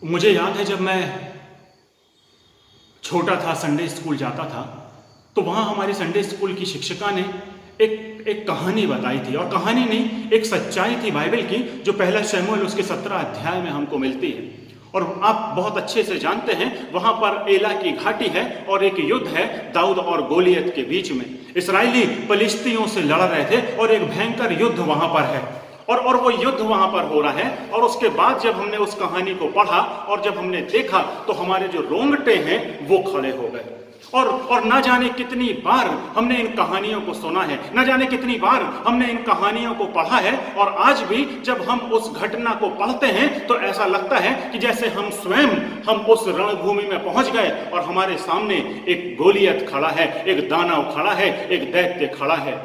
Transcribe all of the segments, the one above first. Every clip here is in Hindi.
मुझे याद है जब मैं छोटा था, संडे स्कूल जाता था, तो वहाँ हमारी संडे स्कूल की शिक्षिका ने एक कहानी बताई थी। और कहानी नहीं, एक सच्चाई थी बाइबल की, जो पहला शमूएल उसके 17 अध्याय में हमको मिलती है। और आप बहुत अच्छे से जानते हैं, वहाँ पर एला की घाटी है और एक युद्ध है दाऊद और गोलियत के बीच में। इस्राएली फलिश्तियों से लड़ रहे थे और एक भयंकर युद्ध वहाँ पर है और वो युद्ध वहां पर हो रहा है। और उसके बाद जब हमने उस कहानी को पढ़ा और जब हमने देखा तो हमारे जो रोंगटे हैं वो खड़े हो गए। और ना जाने कितनी बार हमने इन कहानियों को सुना है, ना जाने कितनी बार हमने इन कहानियों को पढ़ा है। और आज भी जब हम उस घटना को पढ़ते हैं तो ऐसा लगता है कि जैसे हम स्वयं उस रणभूमि में पहुंच गए और हमारे सामने एक गोलियत खड़ा है, एक दानव खड़ा है, एक दैत्य खड़ा है।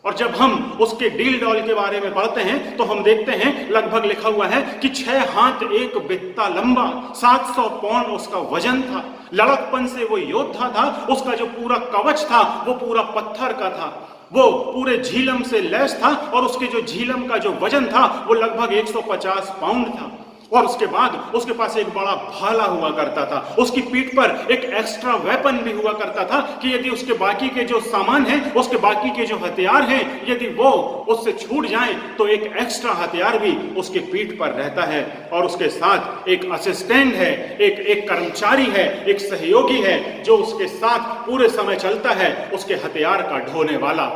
और जब हम उसके डील डॉल के बारे में पढ़ते हैं तो हम देखते हैं लगभग लिखा हुआ है कि 6 हाथ 1 बित्ता लंबा, 700 पौंड उसका वजन था। लड़कपन से वो योद्धा था। उसका जो पूरा कवच था वो पूरा पत्थर का था, वो पूरे झीलम से लैस था और उसके जो झीलम का जो वजन था वो लगभग 150 पाउंड था। और उसके बाद उसके पास एक बड़ा भाला हुआ करता था। उसकी पीठ पर एक एक्स्ट्रा वेपन भी हुआ करता था कि यदि उसके बाकी के जो सामान हैं, उसके बाकी के जो हथियार हैं, यदि वो उससे छूट जाएं तो एक एक्स्ट्रा हथियार भी उसके पीठ पर रहता है। और उसके साथ एक असिस्टेंट है, एक कर्मचारी है, एक सहयोगी है जो उसके साथ पूरे समय चलता है, उसके हथियार का ढोने वाला।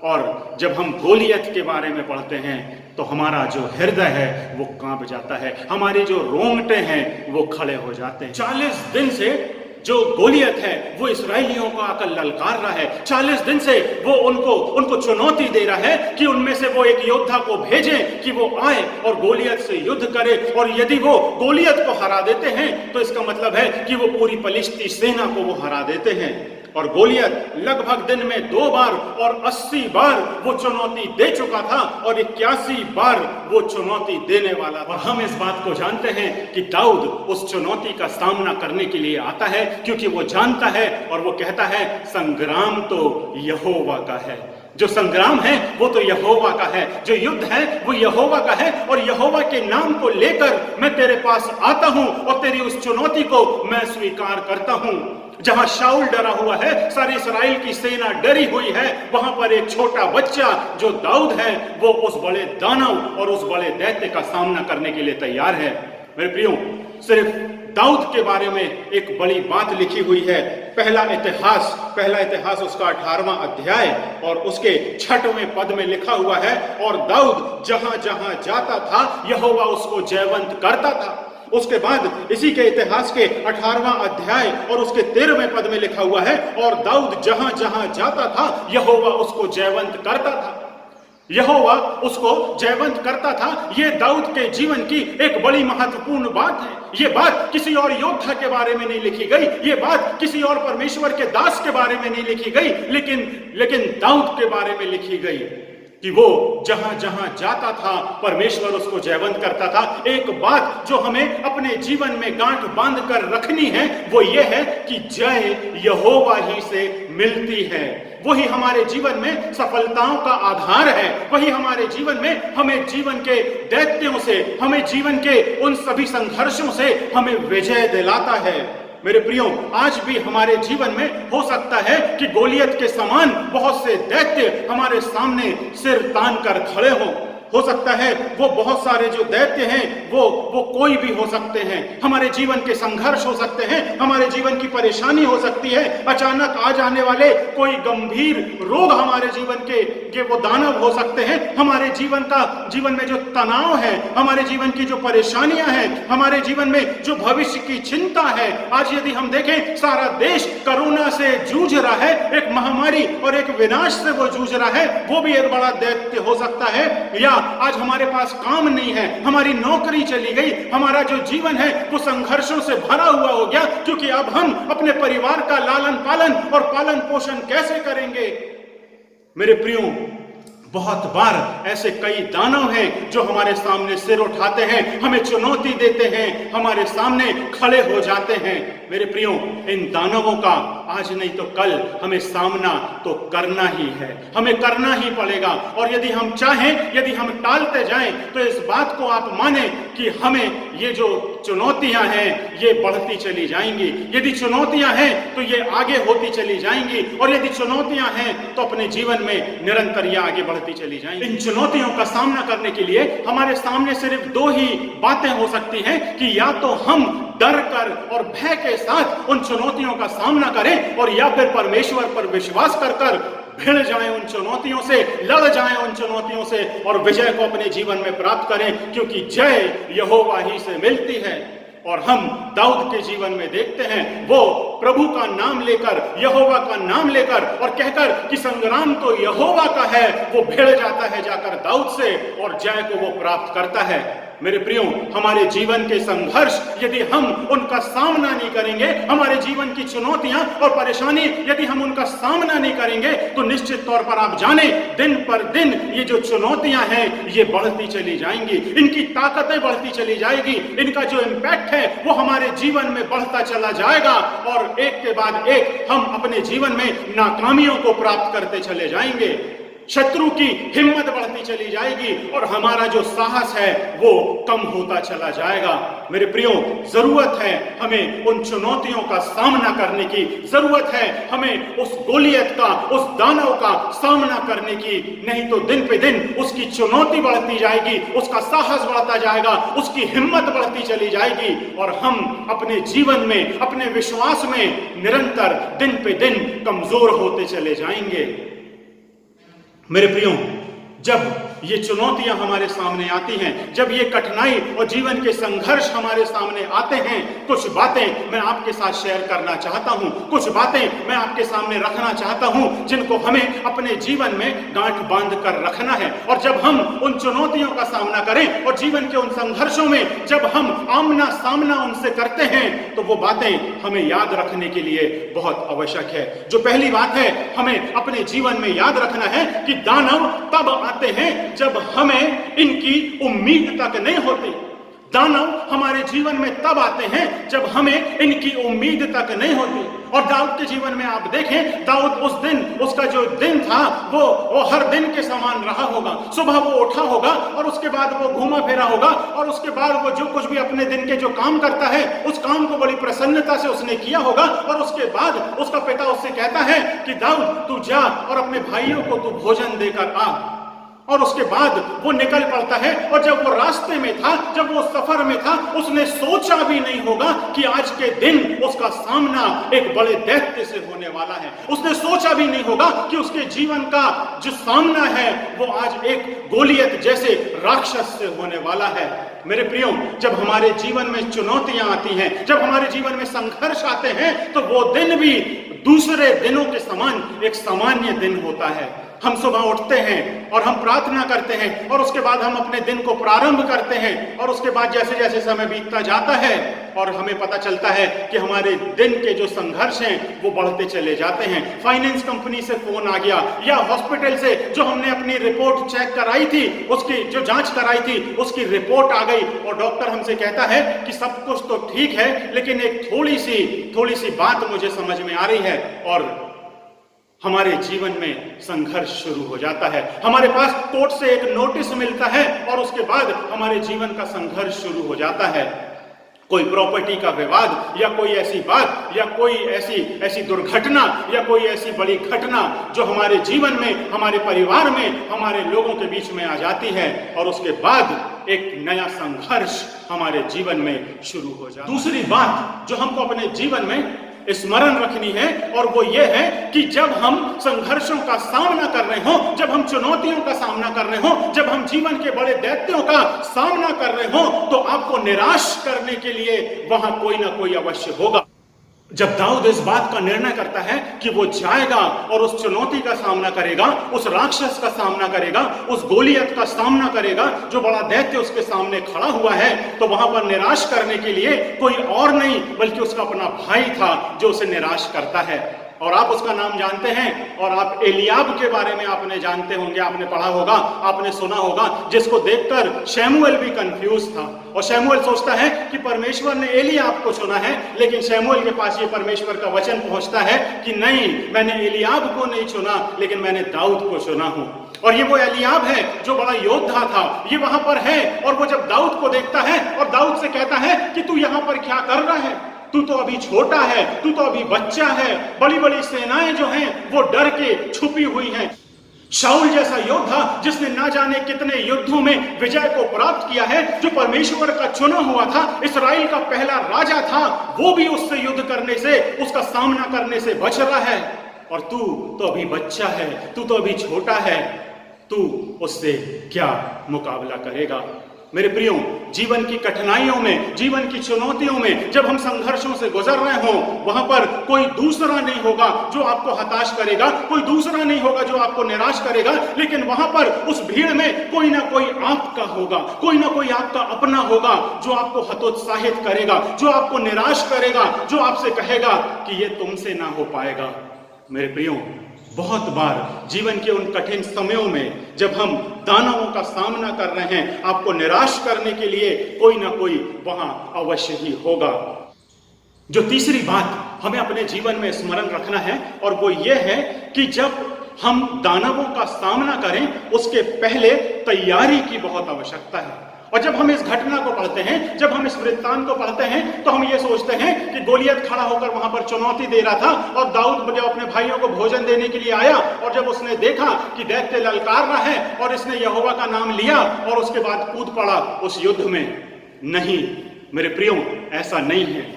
और जब हम गोलियत के बारे में पढ़ते हैं तो हमारा जो हृदय है वो कांप जाता है, हमारे जो रोंगटे हैं वो खड़े हो जाते हैं। 40 दिन से जो गोलियत है वो इस्राएलियों को आकर ललकार रहा है। 40 दिन से वो उनको चुनौती दे रहा है कि उनमें से वो एक योद्धा को भेजें कि वो आए और गोलियत से युद्ध करे। और यदि वो गोलियत को हरा देते हैं तो इसका मतलब है कि वो पूरी फलिश्ती सेना को वो हरा देते हैं। और गोलियत लगभग दिन में 2 बार और 80 बार वो चुनौती दे चुका था और 81 बार वो चुनौती देने वाला। और हम इस बात को जानते हैं कि दाऊद उस चुनौती का सामना करने के लिए आता है, क्योंकि वो जानता है और वो कहता है संग्राम तो यहोवा का है। जो संग्राम है वो तो यहोवा का है, जो युद्ध है वो यहोवा का है। और यहोवा के नाम को लेकर मैं तेरे पास आता हूं और तेरी उस चुनौती को मैं स्वीकार करता हूं। जहां शाऊल डरा हुआ है, सारी इस्राएल की सेना डरी हुई है, वहां पर एक छोटा बच्चा जो दाऊद है वो उस बड़े दानव और उस बड़े दैत्य का सामना करने के लिए तैयार है। मेरे प्रियो, सिर्फ दाऊद के बारे में एक बड़ी बात लिखी हुई है। पहला इतिहास उसका 18वां अध्याय और उसके 6वें पद में लिखा हुआ है, और दाऊद जहां जहां जाता था यहोवा उसको जयवंत करता था। उसके बाद इसी के इतिहास के 18वां अध्याय और उसके 13वें पद में लिखा हुआ है, और दाऊद जहां जहां जाता था यहोवा उसको जयवंत करता था। यहोवा उसको जयवंत करता था। ये दाऊद के जीवन की एक बड़ी महत्वपूर्ण बात है। ये बात किसी और योद्धा के बारे में नहीं लिखी गई, ये बात किसी और परमेश्वर के दास के बारे में नहीं लिखी गई, लेकिन दाऊद के बारे में लिखी गई कि वो जहां जहां जाता था परमेश्वर उसको जयवंत करता था। एक बात जो हमें अपने जीवन में गांठ बांध कर रखनी है वो ये है कि जय यहोवा ही से मिलती है। वही हमारे जीवन में सफलताओं का आधार है। वही हमारे जीवन में हमें जीवन के दैत्यों से, हमें जीवन के उन सभी संघर्षों से हमें विजय दिलाता है। मेरे प्रियो, आज भी हमारे जीवन में हो सकता है कि गोलियत के समान बहुत से दैत्य हमारे सामने सिर तान कर खड़े हो सकता है वो बहुत सारे जो दैत्य हैं वो कोई भी हो सकते हैं। हमारे जीवन के संघर्ष हो सकते हैं, हमारे जीवन की परेशानी हो सकती है, अचानक आ जाने वाले कोई गंभीर रोग हमारे जीवन के वो दानव हो सकते हैं। हमारे जीवन में जो तनाव है, हमारे जीवन की जो परेशानियां हैं, हमारे जीवन में जो भविष्य की चिंता है। आज यदि हम देखें, सारा देश कोरोना से जूझ रहा है, एक महामारी और एक विनाश से वो जूझ रहा है, वो भी एक बड़ा दैत्य हो सकता है। या आज हमारे पास काम नहीं है, हमारी नौकरी चली गई, हमारा जो जीवन है वो संघर्षों से भरा हुआ हो गया, क्योंकि अब हम अपने परिवार का लालन पालन और पालन पोषण कैसे करेंगे। मेरे प्रियो, बहुत बार ऐसे कई दानव हैं जो हमारे सामने सिर उठाते हैं, हमें चुनौती देते हैं, हमारे सामने खड़े हो जाते हैं। मेरे प्रियो, इन दानवों का आज नहीं तो कल हमें सामना तो करना ही है, हमें करना ही पड़ेगा। और यदि हम चाहें, यदि हम टालते जाएं, तो इस बात को आप माने कि हमें ये जो चुनौतियां हैं ये बढ़ती चली जाएंगी। यदि चुनौतियां हैं तो ये आगे होती चली जाएंगी, और यदि चुनौतियां हैं तो अपने जीवन में निरंतर ये आगे बढ़ती चली जाएंगी। इन चुनौतियों का सामना करने के लिए हमारे सामने सिर्फ दो ही बातें हो सकती हैं कि या तो हम डर कर और भय के साथ उन चुनौतियों का सामना करें, और या फिर परमेश्वर पर विश्वास कर कर भिड़ जाएं उन चुनौतियों से, लड़ जाएं उन चुनौतियों से और विजय को अपने जीवन में प्राप्त करें, क्योंकि जय यहोवा ही से मिलती है। और हम दाऊद के जीवन में देखते हैं, वो प्रभु का नाम लेकर, यहोवा का नाम लेकर और कहकर कि संग्राम तो यहोवा का है, वो भिड़ जाता है जाकर दाऊद से और जय को वो प्राप्त करता है। मेरे प्रियो, हमारे जीवन के संघर्ष यदि हम उनका सामना नहीं करेंगे, हमारे जीवन की चुनौतियां और परेशानी यदि हम उनका सामना नहीं करेंगे, तो निश्चित तौर पर आप जाने दिन पर दिन ये जो चुनौतियां हैं ये बढ़ती चली जाएंगी, इनकी ताकतें बढ़ती चली जाएगी, इनका जो इम्पैक्ट है वो हमारे जीवन में बढ़ता चला जाएगा, और एक के बाद एक हम अपने जीवन में नाकामियों को प्राप्त करते चले जाएंगे। शत्रु की हिम्मत बढ़ती चली जाएगी और हमारा जो साहस है वो कम होता चला जाएगा। मेरे प्रियो, जरूरत है हमें उन चुनौतियों का सामना करने की, जरूरत है हमें उस गोलियत का, उस दानव का सामना करने की, नहीं तो दिन पे दिन उसकी चुनौती बढ़ती जाएगी, उसका साहस बढ़ता जाएगा, उसकी हिम्मत बढ़ती चली जाएगी, और हम अपने जीवन में, अपने विश्वास में निरंतर दिन पे दिन कमजोर होते चले जाएंगे। मेरे प्रियो, जब ये चुनौतियां हमारे सामने आती हैं, जब ये कठिनाई और जीवन के संघर्ष हमारे सामने आते हैं, कुछ बातें मैं आपके साथ शेयर करना चाहता हूं, कुछ बातें मैं आपके सामने रखना चाहता हूं जिनको हमें अपने जीवन में गांठ बांध कर रखना है। और जब हम उन चुनौतियों का सामना करें और जीवन के उन संघर्षों में जब हम आमना सामना उनसे करते हैं, तो वो बातें हमें याद रखने के लिए बहुत आवश्यक है। जो पहली बात है, हमें अपने जीवन में याद रखना है कि दानव तब आते हैं जब हमें इनकी उम्मीद तक नहीं होती। दानव हमारे जीवन में तब आते हैं जब हमें इनकी उम्मीद तक नहीं होती। और दाऊद के जीवन में आप देखें, दाऊद उस दिन, उसका जो दिन था वो हर दिन के समान रहा होगा। सुबह वो उठा होगा और उसके बाद वो घूमा फिरा होगा, और उसके बाद वो जो कुछ भी अपने दिन के जो काम करता है उस काम को बड़ी प्रसन्नता से उसने किया होगा। और उसके बाद उसका पिता उससे कहता है कि दाऊद, तू जा और अपने भाइयों को तू भोजन देकर आ। और उसके बाद वो निकल पड़ता है, और जब वो रास्ते में था, जब वो सफर में था, उसने सोचा भी नहीं होगा कि आज के दिन उसका सामना एक बड़े दैत्य से होने वाला है। उसने सोचा भी नहीं होगा कि उसके जीवन का जो सामना है वो आज एक गोलियत जैसे राक्षस से होने वाला है। मेरे प्रियो, जब हमारे जीवन में चुनौतियां आती हैं, जब हमारे जीवन में संघर्ष आते हैं, तो वो दिन भी दूसरे दिनों के समान एक सामान्य दिन होता है। हम सुबह उठते हैं और हम प्रार्थना करते हैं, और उसके बाद हम अपने दिन को प्रारंभ करते हैं, और उसके बाद जैसे जैसे समय बीतता जाता है और हमें पता चलता है कि हमारे दिन के जो संघर्ष हैं वो बढ़ते चले जाते हैं। फाइनेंस कंपनी से फोन आ गया, या हॉस्पिटल से जो हमने अपनी रिपोर्ट चेक कराई थी, उसकी जो जांच कराई थी उसकी रिपोर्ट आ गई, और डॉक्टर हमसे कहता है कि सब कुछ तो ठीक है, लेकिन एक थोड़ी सी बात मुझे समझ में आ रही है, और हमारे जीवन में संघर्ष शुरू हो जाता है। हमारे पास कोर्ट से एक नोटिस मिलता है, और उसके बाद हमारे जीवन का संघर्ष शुरू हो जाता है। कोई प्रॉपर्टी का विवाद, या कोई ऐसी बात, या कोई ऐसी दुर्घटना, या कोई ऐसी बड़ी घटना जो हमारे जीवन में, हमारे परिवार में, हमारे लोगों के बीच में आ जाती है, और उसके बाद एक नया संघर्ष हमारे जीवन में शुरू हो जाता है। दूसरी बात जो हमको अपने जीवन में स्मरण रखनी है, और वो ये है कि जब हम संघर्षों का सामना कर रहे हो, जब हम चुनौतियों का सामना कर रहे हो, जब हम जीवन के बड़े दैत्यों का सामना कर रहे हो, तो आपको निराश करने के लिए वहां कोई ना कोई अवश्य होगा। जब दाऊद इस बात का निर्णय करता है कि वो जाएगा और उस चुनौती का सामना करेगा, उस राक्षस का सामना करेगा, उस गोलियत का सामना करेगा जो बड़ा दैत्य उसके सामने खड़ा हुआ है, तो वहां पर निराश करने के लिए कोई और नहीं बल्कि उसका अपना भाई था जो उसे निराश करता है। और आप उसका नाम जानते हैं, और आप एलियाब के बारे में आपने जानते होंगे, आपने पढ़ा होगा, आपने सुना होगा, जिसको देखकर शमूएल भी कंफ्यूज था। और शमूएल सोचता है कि परमेश्वर ने एलियाब को चुना है, लेकिन शमूएल के पास ये परमेश्वर का वचन पहुंचता है कि नहीं, मैंने एलियाब को नहीं चुना, लेकिन मैंने दाऊद को चुना हूं। और ये वो एलियाब है जो बड़ा योद्धा था, ये वहां पर है। और वो जब दाऊद को देखता है और दाऊद से कहता है कि तू यहां पर क्या कर रहा है, तू तो अभी छोटा है, तू तो अभी बच्चा है, बड़ी बड़ी सेनाएं जो हैं वो डर के छुपी हुई हैं। शाऊल जैसा योद्धा जिसने ना जाने कितने युद्धों में विजय को प्राप्त किया है, जो परमेश्वर का चुना हुआ था, इस्राएल का पहला राजा था, वो भी उससे युद्ध करने से, उसका सामना करने से बच रहा है। और तू तो अभी बच्चा है, तू तो अभी छोटा है, तू उससे क्या मुकाबला करेगा। मेरे प्रियो, जीवन की कठिनाइयों में, जीवन की चुनौतियों में जब हम संघर्षों से गुजर रहे हों, वहां पर कोई दूसरा नहीं होगा जो आपको हताश करेगा, कोई दूसरा नहीं होगा जो आपको निराश करेगा, लेकिन वहां पर उस भीड़ में कोई ना कोई आपका होगा, कोई ना कोई आपका अपना होगा जो आपको हतोत्साहित करेगा, जो आपको निराश करेगा, जो आपसे कहेगा कि ये तुमसे ना हो पाएगा। मेरे प्रियो, बहुत बार जीवन के उन कठिन समयों में जब हम दानवों का सामना कर रहे हैं, आपको निराश करने के लिए कोई ना कोई वहां अवश्य ही होगा। जो तीसरी बात हमें अपने जीवन में स्मरण रखना है, और वो ये है कि जब हम दानवों का सामना करें, उसके पहले तैयारी की बहुत आवश्यकता है। और जब हम इस घटना को पढ़ते हैं, जब हम इस वृत्तांत को पढ़ते हैं, तो हम ये सोचते हैं कि गोलियत खड़ा होकर वहां पर चुनौती दे रहा था, और दाऊद जब अपने भाइयों को भोजन देने के लिए आया, और जब उसने देखा कि दैत्य ललकार रहा है, और इसने यहोवा का नाम लिया, और उसके बाद कूद पड़ा उस युद्ध में। नहीं मेरे प्रियो, ऐसा नहीं है।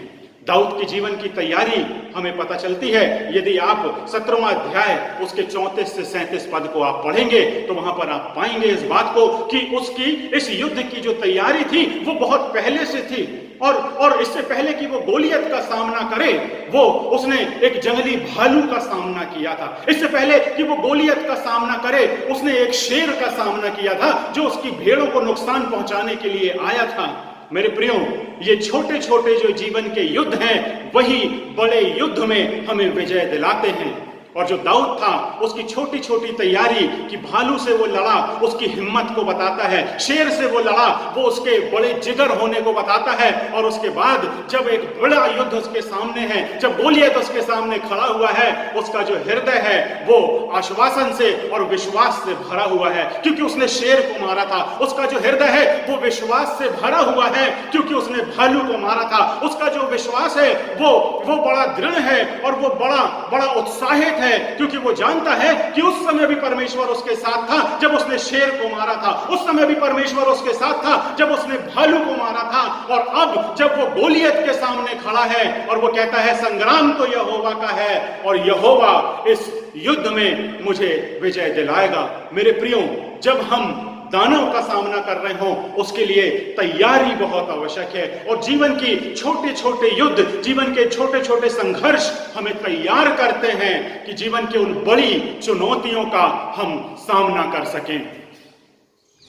दाऊद की जीवन की तैयारी हमें पता चलती है। यदि आप 17वां अध्याय उसके 34 से 37 पद को आप पढ़ेंगे, तो वहां पर आप पाएंगे इस बात को कि उसकी इस युद्ध की जो तैयारी थी वो बहुत पहले से थी। और इससे पहले कि वो गोलियत का सामना करे, वो उसने एक जंगली भालू का सामना किया था। इससे पहले कि वो गोलियत का सामना करे, उसने एक शेर का सामना किया था जो उसकी भेड़ों को नुकसान पहुंचाने के लिए आया था। मेरे प्रियो, ये छोटे छोटे जो जीवन के युद्ध हैं, वही बड़े युद्ध में हमें विजय दिलाते हैं। और जो दाऊद था, उसकी छोटी छोटी तैयारी कि भालू से वो लड़ा, उसकी हिम्मत को बताता है, शेर से वो लड़ा, वो उसके बड़े जिगर होने को बताता है। और उसके बाद जब एक बड़ा युद्ध उसके सामने है, जब गोलियत उसके सामने खड़ा हुआ है, उसका जो हृदय है वो आश्वासन से और विश्वास से भरा हुआ है, क्योंकि उसने शेर को मारा था। उसका जो हृदय है वो विश्वास से भरा हुआ है, क्योंकि उसने भालू को मारा था। उसका जो विश्वास है वो बड़ा दृढ़ है, और वो बड़ा उत्साहित है, क्योंकि वो जानता है कि उस समय भी परमेश्वर उसके साथ था जब उसने शेर को मारा था, उस समय भी परमेश्वर उसके साथ था जब उसने भालू को मारा था। और अब जब वो गोलियत के सामने खड़ा है और वो कहता है संग्राम तो यहोवा का है, और यहोवा इस युद्ध में मुझे विजय दिलाएगा। मेरे प्रियो, जब हम दानव का सामना कर रहे हो, उसके लिए तैयारी बहुत आवश्यक है। और जीवन की छोटे छोटे युद्ध, जीवन के छोटे छोटे संघर्ष हमें तैयार करते हैं कि जीवन के उन बड़ी चुनौतियों का हम सामना कर सकें।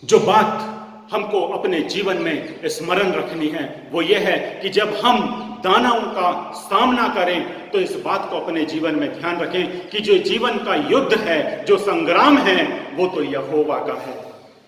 जो बात हमको अपने जीवन में स्मरण रखनी है वो ये है कि जब हम दानवों का सामना करें, तो इस बात को अपने जीवन में ध्यान रखें कि जो जीवन का युद्ध है, जो संग्राम है, वो तो यहोवा का है।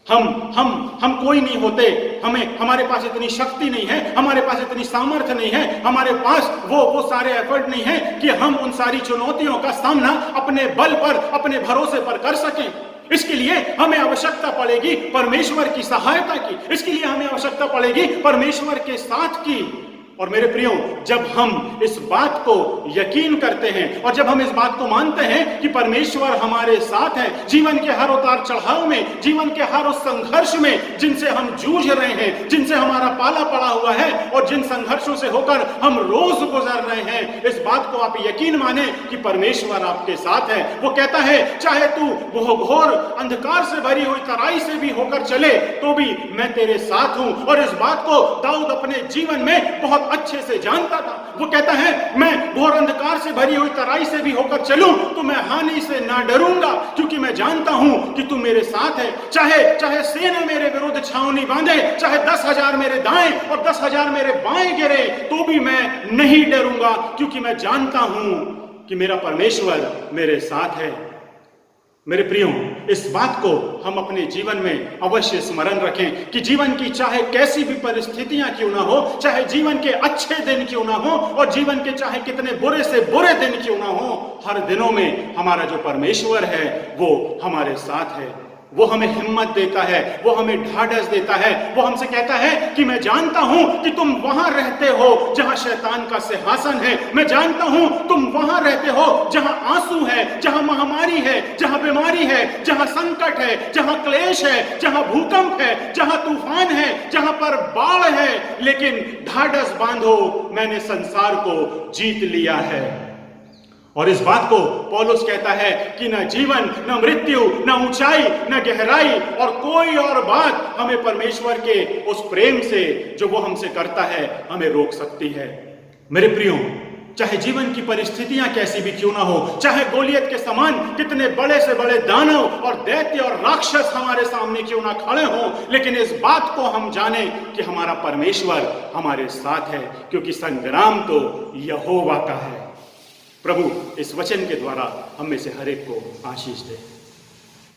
हम कोई नहीं होते, हमारे पास इतनी शक्ति नहीं है, हमारे पास इतनी सामर्थ्य नहीं है, हमारे पास वो सारे एफर्ट नहीं है कि हम उन सारी चुनौतियों का सामना अपने बल पर, अपने भरोसे पर कर सकें। इसके लिए हमें आवश्यकता पड़ेगी परमेश्वर की सहायता की, इसके लिए हमें आवश्यकता पड़ेगी परमेश्वर के साथ की। और मेरे प्रियो, जब हम इस बात को यकीन करते हैं और जब हम इस बात को मानते हैं कि परमेश्वर हमारे साथ है, जीवन के हर उतार चढ़ाव में, जीवन के हर उस संघर्ष में जिनसे हम जूझ रहे हैं, जिनसे हमारा पाला पड़ा हुआ है और जिन संघर्षों से होकर हम रोज गुजर रहे हैं, इस बात को आप यकीन माने कि परमेश्वर आपके साथ है। वो कहता है चाहे तू घोर अंधकार से भरी हुई तराई से भी होकर चले, तो भी मैं तेरे साथ हूं। और इस बात को दाऊद अपने जीवन में बहुत अच्छे से जानता था। वो कहता है मैं घोर अंधकार से भरी हुई तराई से भी होकर चलूं तो मैं हानि से ना डरूंगा, क्योंकि मैं जानता हूं कि तू मेरे साथ है। चाहे सेना मेरे विरुद्ध छावनी बांधे, चाहे 10,000 मेरे दाएं और 10,000 मेरे बाएं गिरे, तो भी मैं नहीं डरूंगा, क्योंकि मैं जानता हूं कि मेरा परमेश्वर मेरे साथ है। मेरे प्रियो, इस बात को हम अपने जीवन में अवश्य स्मरण रखें कि जीवन की चाहे कैसी भी परिस्थितियां क्यों ना हो, चाहे जीवन के अच्छे दिन क्यों ना हो और जीवन के चाहे कितने बुरे से बुरे दिन क्यों ना हो, हर दिनों में हमारा जो परमेश्वर है वो हमारे साथ है। वो हमें हिम्मत देता है, वो हमें ढाढ़स देता है, वो हमसे कहता है कि मैं जानता हूं कि तुम वहां रहते हो जहां शैतान का सिंहासन है, मैं जानता हूं तुम वहां रहते हो जहां आंसू है, जहां महामारी है, जहां बीमारी है, जहां संकट है, जहां क्लेश है, जहां भूकंप है, जहां तूफान है, जहां पर बाढ़ है, लेकिन ढाढ़स बांधो, मैंने संसार को जीत लिया है। और इस बात को पौलुस कहता है कि न जीवन, न मृत्यु, न ऊंचाई, न गहराई और कोई और बात हमें परमेश्वर के उस प्रेम से जो वो हमसे करता है हमें रोक सकती है। मेरे प्रियो, चाहे जीवन की परिस्थितियां कैसी भी क्यों ना हो, चाहे गोलियत के समान कितने बड़े से बड़े दानव और दैत्य और राक्षस हमारे सामने क्यों ना खड़े हों, लेकिन इस बात को हम जाने कि हमारा परमेश्वर हमारे साथ है, क्योंकि संग्राम तो यहोवा का है। प्रभु इस वचन के द्वारा हम में से हर एक को आशीष दे।